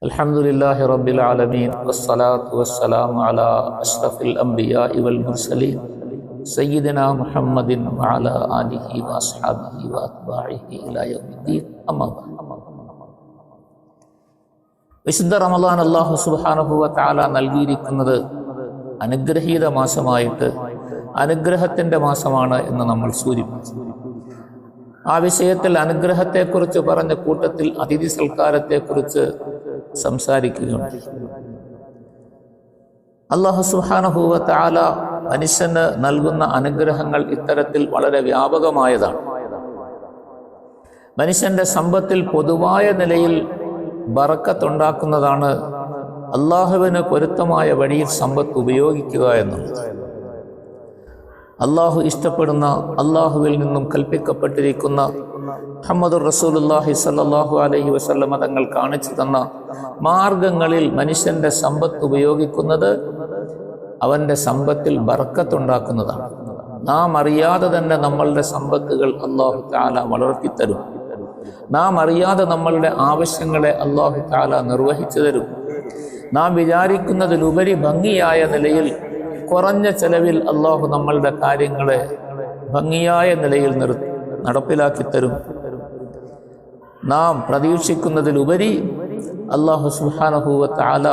Alhamdulillahi Rabbil Alameen, wassalatu wassalamu ala ashrafil anbiya'i wal mursaleen, Sayyidina Muhammadin wa ala alihi wa ashabihi wa atba'ihi ila yawmiddin, amma ba'd. വിശുദ്ധ റമളാൻ അല്ലാഹു സുബ്ഹാനഹു വ തആല നൽകിയിരിക്കുന്നത് അനുഗ്രഹീത മാസമായിട്ട് അനുഗ്രഹത്തിൻ്റെ മാസമാണ് എന്ന് നമ്മൾ സൂചിപ്പിച്ചു. ആ വിഷയത്തിൽ അനുഗ്രഹത്തെക്കുറിച്ച് പറഞ്ഞ കൂട്ടത്തിൽ അതിഥി സൽക്കാരത്തെക്കുറിച്ച് സംസാരിക്കുകയുണ്ട്. അല്ലാഹു സുബ്ഹാനഹു വ തആല മനുഷ്യന് നൽകുന്ന അനുഗ്രഹങ്ങൾ ഇത്തരത്തിൽ വളരെ വ്യാപകമായതാണ്. മനുഷ്യന്റെ സമ്പത്തിൽ പൊതുവായ നിലയിൽ ബറക്കത്തുണ്ടാക്കുന്നതാണ് അള്ളാഹുവിന് പൊരുത്തമായ വഴിയിൽ സമ്പത്ത് ഉപയോഗിക്കുക എന്നുള്ളത്. അള്ളാഹു ഇഷ്ടപ്പെടുന്ന, അള്ളാഹുവിൽ നിന്നും കൽപ്പിക്കപ്പെട്ടിരിക്കുന്ന മുഹമ്മദുർ റസൂലുള്ളാഹി സ്വല്ലല്ലാഹു അലൈഹി വസല്ലമ തങ്ങൾ കാണിച്ചു തന്ന മാർഗങ്ങളിൽ മനുഷ്യന്റെ സമ്പത്ത് ഉപയോഗിക്കുന്നത് അവന്റെ സമ്പത്തിൽ ബറക്കത്തുണ്ടാക്കുന്നതാണ്. നാം അറിയാതെ തന്നെ നമ്മളുടെ സമ്പത്തുകൾ അല്ലാഹു തആല വളർത്തിത്തരും. നാം അറിയാതെ നമ്മളുടെ ആവശ്യങ്ങളെ അല്ലാഹു തആല നിർവഹിച്ചു തരും. നാം വിചാരിക്കുന്നതിലുപരി ഭംഗിയായ നിലയിൽ കുറഞ്ഞ ചെലവിൽ അല്ലാഹു നമ്മളുടെ കാര്യങ്ങളെ ഭംഗിയായ നിലയിൽ നടപ്പിലാക്കി തരും. നാം പ്രതീക്ഷിക്കുന്നതിലുപരി അല്ലാഹു സുബ്ഹാനഹു വ തആല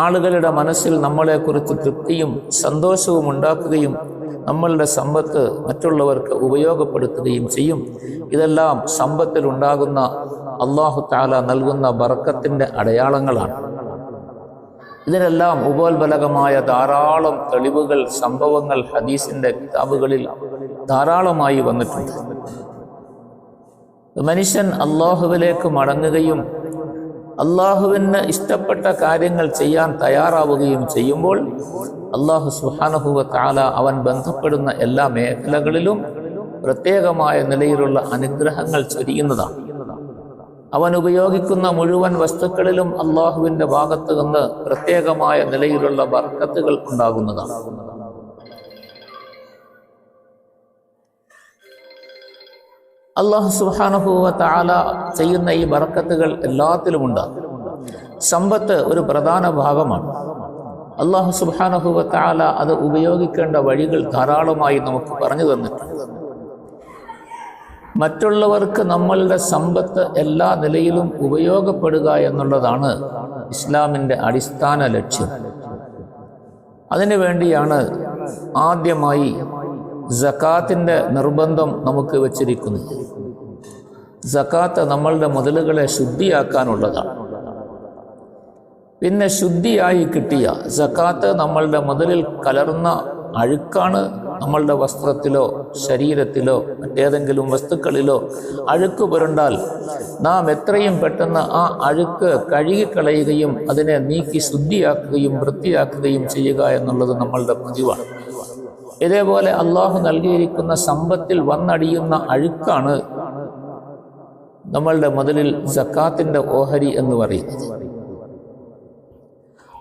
ആളുകളുടെ മനസ്സിൽ നമ്മളെക്കുറിച്ച് തൃപ്തിയും സന്തോഷവും ഉണ്ടാക്കുകയും നമ്മളുടെ സമ്പത്ത് മറ്റുള്ളവർക്ക് ഉപയോഗപ്പെടുത്തുകയും ചെയ്യും. ഇതെല്ലാം സമ്പത്തിൽ ഉണ്ടാകുന്ന അല്ലാഹു തആല നൽകുന്ന ബറക്കത്തിൻ്റെ അടയാളങ്ങളാണ്. ഇതിനെല്ലാം ഉപോത്ബലകമായ ധാരാളം തെളിവുകൾ, സംഭവങ്ങൾ ഹദീസിന്റെ കിതാബുകളിൽ ധാരാളമായി വന്നിട്ടുണ്ട്. മനുഷ്യൻ അല്ലാഹുവിലേക്ക് മടങ്ങുകയും അല്ലാഹുവിന് ഇഷ്ടപ്പെട്ട കാര്യങ്ങൾ ചെയ്യാൻ തയ്യാറാവുകയും ചെയ്യുമ്പോൾ അല്ലാഹു സുബ്ഹാനഹു വ തആല അവൻ ബന്ധപ്പെടുന്ന എല്ലാ മേഖലകളിലും പ്രത്യേകമായ നിലയിലുള്ള അനുഗ്രഹങ്ങൾ ചൊരിയുന്നതാണ്. അവൻ ഉപയോഗിക്കുന്ന മുഴുവൻ വസ്തുക്കളിലും അല്ലാഹുവിൻ്റെ ഭാഗത്ത് നിന്ന് പ്രത്യേകമായ നിലയിലുള്ള ബർക്കത്തുകൾ ഉണ്ടാകുന്നതാണ്. അല്ലാഹു സുബ്ഹാനഹു വ തആല ചെയ്യുന്ന ഈ ബർക്കത്തുകൾ എല്ലാത്തിലും ഉണ്ടാകും. സമ്പത്ത് ഒരു പ്രധാന ഭാഗമാണ്. അല്ലാഹു സുബ്ഹാനഹു വ തആല അത് ഉപയോഗിക്കേണ്ട വഴികൾ ധാരാളമായി നമുക്ക് പറഞ്ഞു തന്നിട്ടുണ്ട്. മറ്റുള്ളവർക്ക് നമ്മളുടെ സമ്പത്ത് എല്ലാ നിലയിലും ഉപയോഗപ്പെടുക എന്നുള്ളതാണ് ഇസ്ലാമിൻ്റെ അടിസ്ഥാന ലക്ഷ്യം. അതിനു വേണ്ടിയാണ് ആദ്യമായി സകാത്തിൻ്റെ നിർബന്ധം നമുക്ക് വച്ചിരിക്കുന്നത്. സകാത്ത് നമ്മളുടെ മുതലുകളെ ശുദ്ധിയാക്കാനുള്ളതാണ്. പിന്നെ ശുദ്ധിയായി കിട്ടിയ സകാത്ത് നമ്മളുടെ മുതലിൽ കലർന്ന അഴുക്കാണ് നമ്മളുടെ വസ്ത്രത്തിലോ ശരീരത്തിലോ മറ്റേതെങ്കിലും വസ്തുക്കളിലോ അഴുക്ക് പുരണ്ടാൽ നാം എത്രയും പെട്ടെന്ന് ആ അഴുക്ക് കഴുകിക്കളയുകയും അതിനെ നീക്കി ശുദ്ധിയാക്കുകയും വൃത്തിയാക്കുകയും ചെയ്യുക എന്നുള്ളത് നമ്മളുടെ പതിവാണ്. ഇതേപോലെ അള്ളാഹു നൽകിയിരിക്കുന്ന സമ്പത്തിൽ വന്നടിയുന്ന അഴുക്കാണ് നമ്മളുടെ മുതലിൽ സക്കാത്തിന്റെ ഓഹരി എന്ന് പറയുന്നത്.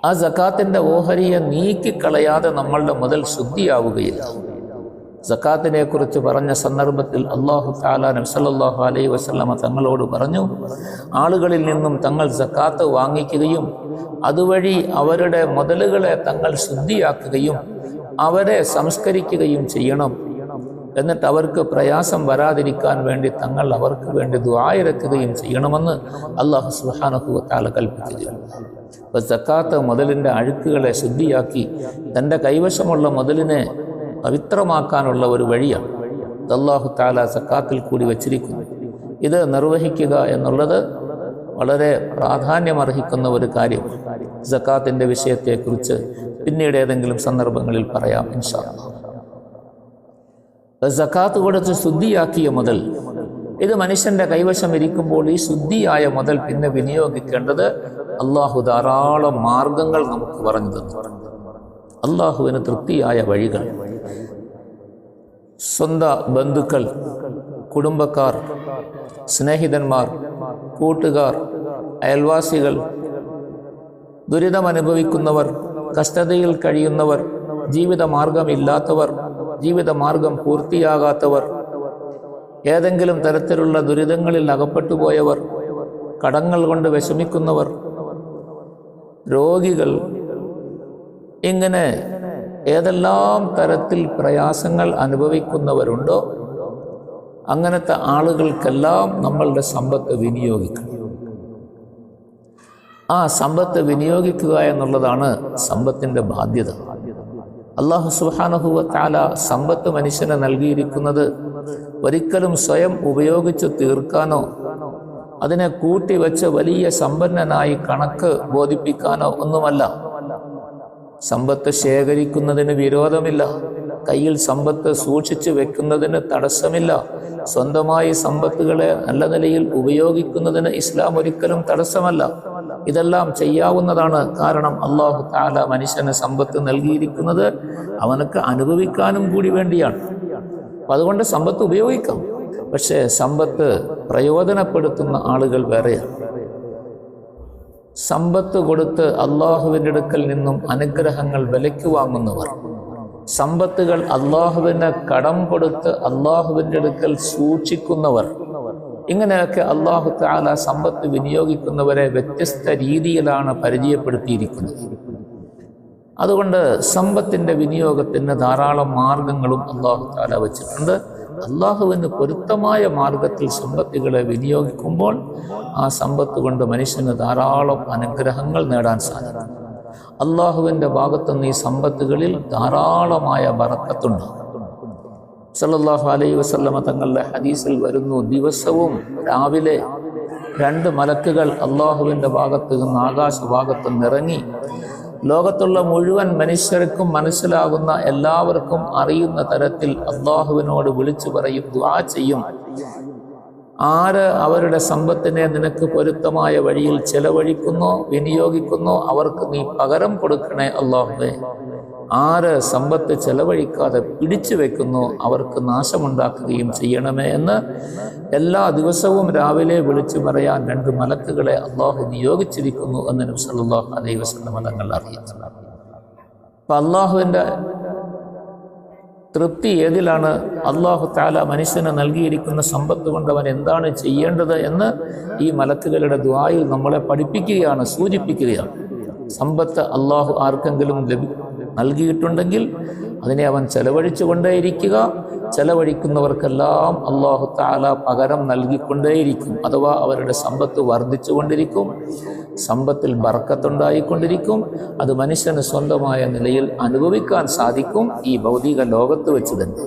ആ സക്കാത്തിന്റെ ഓഹരിയെ നീക്കിക്കളയാതെ നമ്മളുടെ മുതൽ ശുദ്ധിയാവുകയില്ല. സക്കാത്തിനെ കുറിച്ച് പറഞ്ഞ സന്ദർഭത്തിൽ അല്ലാഹു തആല നബി സല്ലല്ലാഹു അലൈഹി വസല്ലമ തങ്ങളോട് പറഞ്ഞു, ആളുകളിൽ നിന്നും തങ്ങൾ സക്കാത്ത് വാങ്ങിക്കുകയും അതുവഴി അവരുടെ മുതലുകളെ തങ്ങൾ ശുദ്ധിയാക്കുകയും അവരെ സംസ്കരിക്കുകയും ചെയ്യണം. എന്നിട്ട് അവർക്ക് പ്രയാസം വരാതിരിക്കാൻ വേണ്ടി തങ്ങൾ അവർക്ക് വേണ്ടി ദുആ ഇറക്കുകയും ചെയ്യണമെന്ന് അല്ലാഹു സുബ്ഹാനഹു വ തആല കൽപ്പിക്കുകയാണ്. അപ്പോൾ സക്കാത്ത് മുതലിൻ്റെ അഴുക്കുകളെ ശുദ്ധിയാക്കി തൻ്റെ കൈവശമുള്ള മുതലിനെ പവിത്രമാക്കാനുള്ള ഒരു വഴിയാണ്. അല്ലാഹു തആല സക്കാത്തിൽ കൂടി വച്ചിരിക്കുന്നു. ഇത് നിർവഹിക്കുക എന്നുള്ളത് വളരെ പ്രാധാന്യമർഹിക്കുന്ന ഒരു കാര്യമാണ്. സക്കാത്തിൻ്റെ വിഷയത്തെക്കുറിച്ച് പിന്നീട് ഏതെങ്കിലും സന്ദർഭങ്ങളിൽ പറയാം ഇൻഷാ അല്ലാഹ്. സക്കാത്ത് കൊടുത്ത് ശുദ്ധിയാക്കിയ മുതൽ ഇത് മനുഷ്യന്റെ കൈവശം ഇരിക്കുമ്പോൾ ഈ ശുദ്ധിയായ മുതൽ പിന്നെ വിനിയോഗിക്കേണ്ടത് അള്ളാഹു ധാരാളം മാർഗങ്ങൾ നമുക്ക് പറഞ്ഞു തന്നു. അള്ളാഹുവിന് തൃപ്തിയായ വഴികൾ. സ്വന്തം ബന്ധുക്കൾ, കുടുംബക്കാർ, സ്നേഹിതന്മാർ, കൂട്ടുകാർ, അയൽവാസികൾ, ദുരിതമനുഭവിക്കുന്നവർ, കഷ്ടതയിൽ കഴിയുന്നവർ, ജീവിതമാർഗമില്ലാത്തവർ, ജീവിതമാർഗം പൂർത്തിയാകാത്തവർ, ഏതെങ്കിലും തരത്തിലുള്ള ദുരിതങ്ങളിൽ അകപ്പെട്ടുപോയവർ, കടങ്ങൾ കൊണ്ട് വിഷമിക്കുന്നവർ, രോഗികൾ, ഇങ്ങനെ ഏതെല്ലാം തരത്തിൽ പ്രയാസങ്ങൾ അനുഭവിക്കുന്നവരുണ്ടോ അങ്ങനത്തെ ആളുകൾക്കെല്ലാം നമ്മളുടെ സമ്പത്ത് വിനിയോഗിക്കണം. ആ സമ്പത്ത് വിനിയോഗിക്കുക എന്നുള്ളതാണ് സമ്പത്തിൻ്റെ ബാധ്യത. അല്ലാഹു സുബ്ഹാനഹു വ തആല സമ്പത്ത് മനുഷ്യന് നൽകിയിരിക്കുന്നത് ഒരിക്കലും സ്വയം ഉപയോഗിച്ച് തീർക്കാനോ അതിനെ കൂട്ടിവെച്ച് വലിയ സമ്പന്നനായി കണക്ക് ബോധിപ്പിക്കാനോ ഒന്നുമല്ല. സമ്പത്ത് ശേഖരിക്കുന്നതിന് വിരോധമില്ല, കയ്യിൽ സമ്പത്ത് സൂക്ഷിച്ചു വെക്കുന്നതിന് തടസ്സമില്ല. സ്വന്തമായി സമ്പത്തുകളെ നല്ല നിലയിൽ ഉപയോഗിക്കുന്നതിന് ഇസ്ലാം ഒരിക്കലും തടസ്സമല്ല. ഇതെല്ലാം ചെയ്യാവുന്നതാണ്. കാരണം അല്ലാഹു തആല മനുഷ്യന് സമ്പത്ത് നൽകിയിരിക്കുന്നത് അവനക്ക് അനുഭവിക്കാനും കൂടി വേണ്ടിയാണ്. അപ്പം അതുകൊണ്ട് സമ്പത്ത് ഉപയോഗിക്കാം. പക്ഷേ സമ്പത്ത് പ്രയോജനപ്പെടുത്തുന്ന ആളുകൾ വേറെയാണ്. സമ്പത്ത് കൊടുത്ത് അള്ളാഹുവിൻ്റെ അടുക്കൽ നിന്നും അനുഗ്രഹങ്ങൾ വിലയ്ക്ക് വാങ്ങുന്നവർ, സമ്പത്തുകൾ അള്ളാഹുവിനെ കടം കൊടുത്ത് അള്ളാഹുവിൻ്റെ അടുക്കൽ സൂക്ഷിക്കുന്നവർ, ഇങ്ങനെയൊക്കെ അല്ലാഹു തആല സമ്പത്ത് വിനിയോഗിക്കുന്നവരെ വ്യത്യസ്ത രീതിയിലാണ് പരിചയപ്പെടുത്തിയിരിക്കുന്നത്. അതുകൊണ്ട് സമ്പത്തിൻ്റെ വിനിയോഗത്തിന് ധാരാളം മാർഗങ്ങളും അല്ലാഹു തആല വച്ചിട്ടുണ്ട്. അള്ളാഹുവിന് പൊരുത്തമായ മാർഗത്തിൽ സമ്പത്തുകളെ വിനിയോഗിക്കുമ്പോൾ ആ സമ്പത്ത് കൊണ്ട് മനുഷ്യന് ധാരാളം അനുഗ്രഹങ്ങൾ നേടാൻ സാധിക്കും. അള്ളാഹുവിൻ്റെ ഭാഗത്തുനിന്ന് ഈ സമ്പത്തുകളിൽ ധാരാളമായ ബറക്കത്തുണ്ട്. സല്ലല്ലാഹു അലൈഹി വസല്ലമ തങ്ങളുടെ ഹദീസിൽ വരുന്നു, ദിവസവും രാവിലെ 2 മലക്കുകൾ അള്ളാഹുവിൻ്റെ ഭാഗത്ത് നിന്ന് ആകാശഭാഗത്ത് നിന്നിറങ്ങി ലോകത്തുള്ള മുഴുവൻ മനുഷ്യർക്കും മനസ്സിലാകുന്ന, എല്ലാവർക്കും അറിയുന്ന തരത്തിൽ അള്ളാഹുവിനോട് വിളിച്ചു പറയും, ദുആ ചെയ്യും. ആര് അവരുടെ സമ്പത്തിനെ നിനക്ക് പൊരുത്തമായ വഴിയിൽ ചെലവഴിക്കുന്നോ വിനിയോഗിക്കുന്നോ അവർക്ക് നീ പകരം കൊടുക്കണേ അല്ലാഹുവേ. ആര് സമ്പത്ത് ചെലവഴിക്കാതെ പിടിച്ചു വെക്കുന്നോ അവർക്ക് നാശമുണ്ടാക്കുകയും ചെയ്യണമേ എന്ന് എല്ലാ ദിവസവും രാവിലെ വിളിച്ചു പറയാൻ 2 മലക്കുകളെ അള്ളാഹു നിയോഗിച്ചിരിക്കുന്നു എന്ന് നബി സല്ലല്ലാഹു അലൈഹി വസല്ലം തങ്ങൾ അറിയിച്ചു. അപ്പം അള്ളാഹുവിൻ്റെ തൃപ്തി ഏതിലാണ്? അല്ലാഹു തആല മനുഷ്യന് നൽകിയിരിക്കുന്ന സമ്പത്ത് കൊണ്ട് അവൻ എന്താണ് ചെയ്യേണ്ടത് എന്ന് ഈ മലക്കുകളുടെ ദുആയിൽ നമ്മളെ പഠിപ്പിക്കുകയാണ്, സൂചിപ്പിക്കുകയാണ്. സമ്പത്ത് അള്ളാഹു ആർക്കെങ്കിലും നൽകിയിട്ടുണ്ടെങ്കിൽ അതിനെ അവൻ ചെലവഴിച്ചു കൊണ്ടേയിരിക്കുക. ചെലവഴിക്കുന്നവർക്കെല്ലാം അല്ലാഹു തആല പകരം നൽകിക്കൊണ്ടേയിരിക്കും. അഥവാ അവരുടെ സമ്പത്ത് വർദ്ധിച്ചു കൊണ്ടിരിക്കും, സമ്പത്തിൽ ബർക്കത്തുണ്ടായിക്കൊണ്ടിരിക്കും. അത് മനുഷ്യന് സ്വന്തമായ നിലയിൽ അനുഭവിക്കാൻ സാധിക്കും ഈ ഭൗതിക ലോകത്ത് വെച്ച് തന്നെ.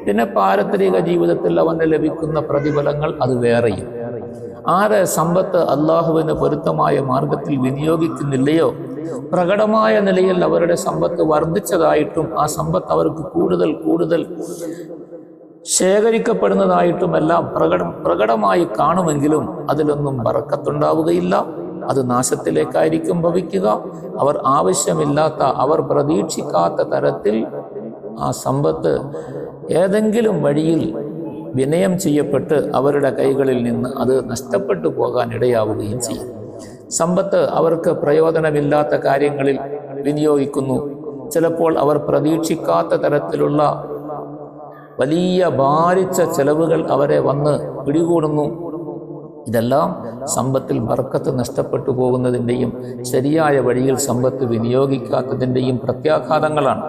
പിന്നെ പാരത്രിക ജീവിതത്തിൽ അവന് ലഭിക്കുന്ന പ്രതിഫലങ്ങൾ അത് വേറെയും. ആര് സമ്പത്ത് അള്ളാഹുവിന് പൊരുത്തമായ മാർഗത്തിൽ വിനിയോഗിക്കുന്നില്ലയോ, പ്രകടമായ നിലയിൽ അവരുടെ സമ്പത്ത് വർദ്ധിച്ചതായിട്ടും ആ സമ്പത്ത് അവർക്ക് കൂടുതൽ കൂടുതൽ ശേഖരിക്കപ്പെടുന്നതായിട്ടുമെല്ലാം പ്രകടമായി കാണുമെങ്കിലും അതിലൊന്നും ബറക്കത്തുണ്ടാവുകയില്ല. അത് നാശത്തിലേക്കായിരിക്കും ഭവിക്കുക. അവർ ആവശ്യമില്ലാത്ത, അവർ പ്രതീക്ഷിക്കാത്ത തരത്തിൽ ആ സമ്പത്ത് ഏതെങ്കിലും വഴിയിൽ വിനയം ചെയ്യപ്പെട്ട് അവരുടെ കൈകളിൽ നിന്ന് അത് നഷ്ടപ്പെട്ടു പോകാൻ ഇടയാവുകയും ചെയ്യും. സമ്പത്ത് അവർക്ക് പ്രയോജനമില്ലാത്ത കാര്യങ്ങളിൽ വിനിയോഗിക്കുന്നു. ചിലപ്പോൾ അവർ പ്രതീക്ഷിക്കാത്ത തരത്തിലുള്ള വലിയ ഭാരിച്ച ചെലവുകൾ അവരെ വന്ന് പിടികൂടുന്നു. ഇതെല്ലാം സമ്പത്തിൽ ബർക്കത്ത് നഷ്ടപ്പെട്ടു പോകുന്നതിൻ്റെയും ശരിയായ വഴിയിൽ സമ്പത്ത് വിനിയോഗിക്കാത്തതിൻ്റെയും പ്രത്യാഘാതങ്ങളാണ്.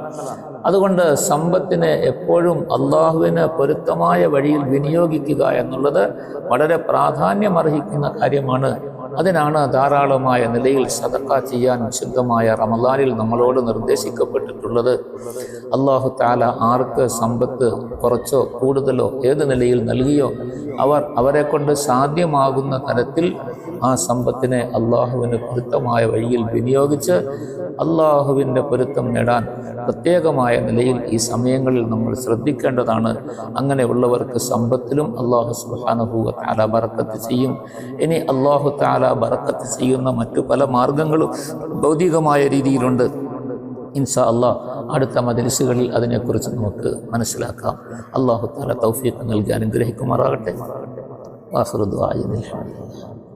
അതുകൊണ്ട് സമ്പത്തിനെ എപ്പോഴും അള്ളാഹുവിന് പൊരുത്തമായ വഴിയിൽ വിനിയോഗിക്കുക എന്നുള്ളത് വളരെ പ്രാധാന്യമർഹിക്കുന്ന കാര്യമാണ്. അതിനാണ് ധാരാളമായ നിലയിൽ സദഖ ചെയ്യാൻ വിശുദ്ധമായ റമളാനിൽ നമ്മളോട് നിർദ്ദേശിക്കപ്പെട്ടിട്ടുള്ളത്. അല്ലാഹു തആല ആർക്ക് സമ്പത്ത് കുറച്ചോ കൂടുതലോ ഏത് നിലയിൽ നൽകിയോ അവരെ കൊണ്ട് സാധ്യമാകുന്ന തരത്തിൽ ആ സമ്പത്തിനെ അള്ളാഹുവിന് പൊരുത്തമായ വഴിയിൽ വിനിയോഗിച്ച് അള്ളാഹുവിൻ്റെ പൊരുത്തം നേടാൻ പ്രത്യേകമായ നിലയിൽ ഈ സമയങ്ങളിൽ നമ്മൾ ശ്രദ്ധിക്കേണ്ടതാണ്. അങ്ങനെയുള്ളവർക്ക് സമ്പത്തിലും അല്ലാഹു സുബ്ഹാനഹു വ തആല ബറക്കത്ത് ചെയ്യും. ഇനി അല്ലാഹു തആല ബറക്കത്ത് ചെയ്യുന്ന മറ്റു പല മാർഗങ്ങളും ഭൗതികമായ രീതിയിലുണ്ട്. ഇൻഷാ അല്ലാഹ് അടുത്ത മജ്‌ലിസുകളിൽ അതിനെക്കുറിച്ച് നമുക്ക് മനസ്സിലാക്കാം. അല്ലാഹു തആല തൗഫീഖ് നൽകി അനുഗ്രഹിക്കുമാറാകട്ടെ. ആഖിറു ദുആഇ അൽഹംദുലില്ലാഹ്.